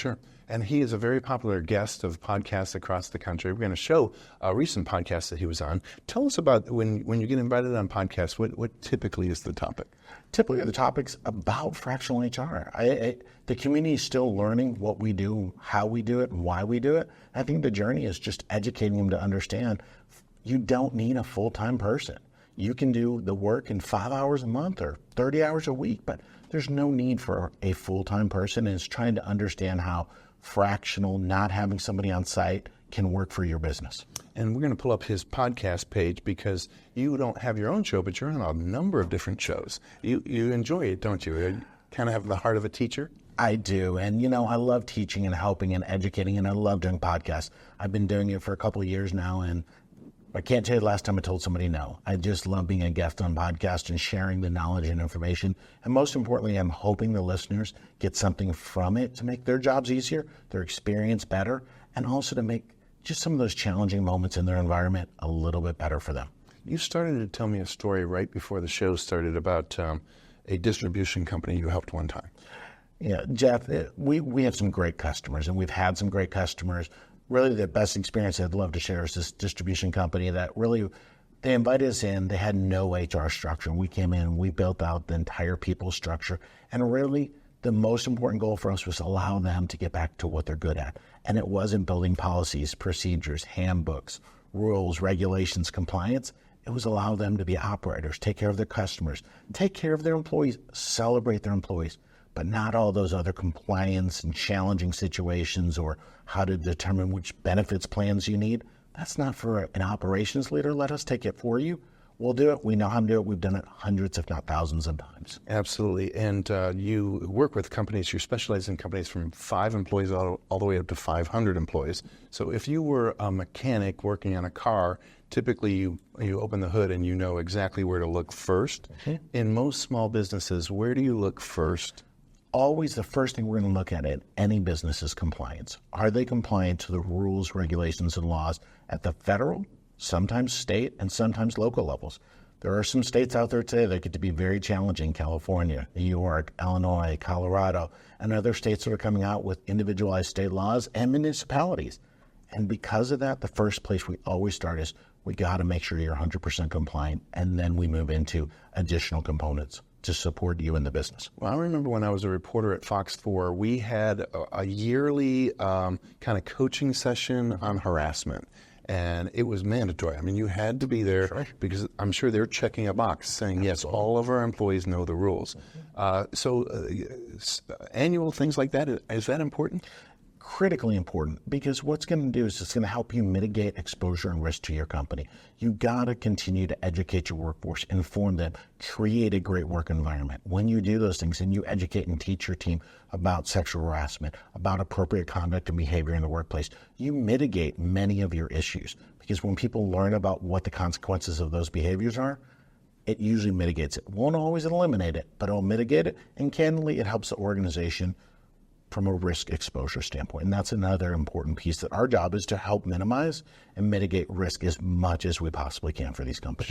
Sure. And he is a very popular guest of podcasts across the country. We're going to show a recent podcast that he was on. Tell us about when you get invited on podcasts, what typically is the topic? Typically, the topic's about fractional HR. The community is still learning what we do, how we do it, and why we do it. I think the journey is just educating them to understand you don't need a full-time person. You can do the work in 5 hours a month or 30 hours a week, but there's no need for a full-time person, and it's trying to understand how fractional, not having somebody on site, can work for your business. And we're going to pull up his podcast page because you don't have your own show, but you're on a number of different shows. You enjoy it, don't you? You kind of have the heart of a teacher. I do. And, I love teaching and helping and educating, and I love doing podcasts. I've been doing it for a couple of years now, and I can't tell you the last time I told somebody no. I just love being a guest on podcasts and sharing the knowledge and information. And most importantly, I'm hoping the listeners get something from it to make their jobs easier, their experience better, and also to make just some of those challenging moments in their environment a little bit better for them. You started to tell me a story right before the show started about a distribution company you helped one time. Yeah, Jeff, we have some great customers, and we've had some great customers. Really, the best experience I'd love to share is this distribution company that really, they invited us in. They had no HR structure. We came in, we built out the entire people structure. And really, the most important goal for us was to allow them to get back to what they're good at. And it wasn't building policies, procedures, handbooks, rules, regulations, compliance. It was allow them to be operators, take care of their customers, take care of their employees, celebrate their employees, but not all those other compliance and challenging situations or how to determine which benefits plans you need. That's not for an operations leader. Let us take it for you. We'll do it. We know how to do it. We've done it hundreds, if not thousands of times. Absolutely. And you work with companies, you specialize in companies from 5 employees all the way up to 500 employees. So if you were a mechanic working on a car, typically you open the hood and you know exactly where to look first. Mm-hmm. In most small businesses, where do you look first? Always the first thing we're going to look at any business is compliance. Are they compliant to the rules, regulations, and laws at the federal, sometimes state, and sometimes local levels? There are some states out there today that get to be very challenging: California, New York, Illinois, Colorado, and other states that are coming out with individualized state laws and municipalities. And because of that, the first place we always start is we got to make sure you're 100% compliant, and then we move into additional components to support you in the business. Well, I remember when I was a reporter at Fox 4, we had a yearly kind of coaching session on harassment, and it was mandatory. I mean, you had to be there. Sure. Because I'm sure they're checking a box saying, yes, all of our employees know the rules. Annual things like that, is that important? Critically important, because what's going to do is it's going to help you mitigate exposure and risk to your company. You got to continue to educate your workforce, inform them, create a great work environment. When you do those things and you educate and teach your team about sexual harassment, about appropriate conduct and behavior in the workplace, you mitigate many of your issues. Because when people learn about what the consequences of those behaviors are, it usually mitigates it. Won't always eliminate it, but it'll mitigate it. And candidly, it helps the organization from a risk exposure standpoint. And that's another important piece that our job is to help minimize and mitigate risk as much as we possibly can for these companies.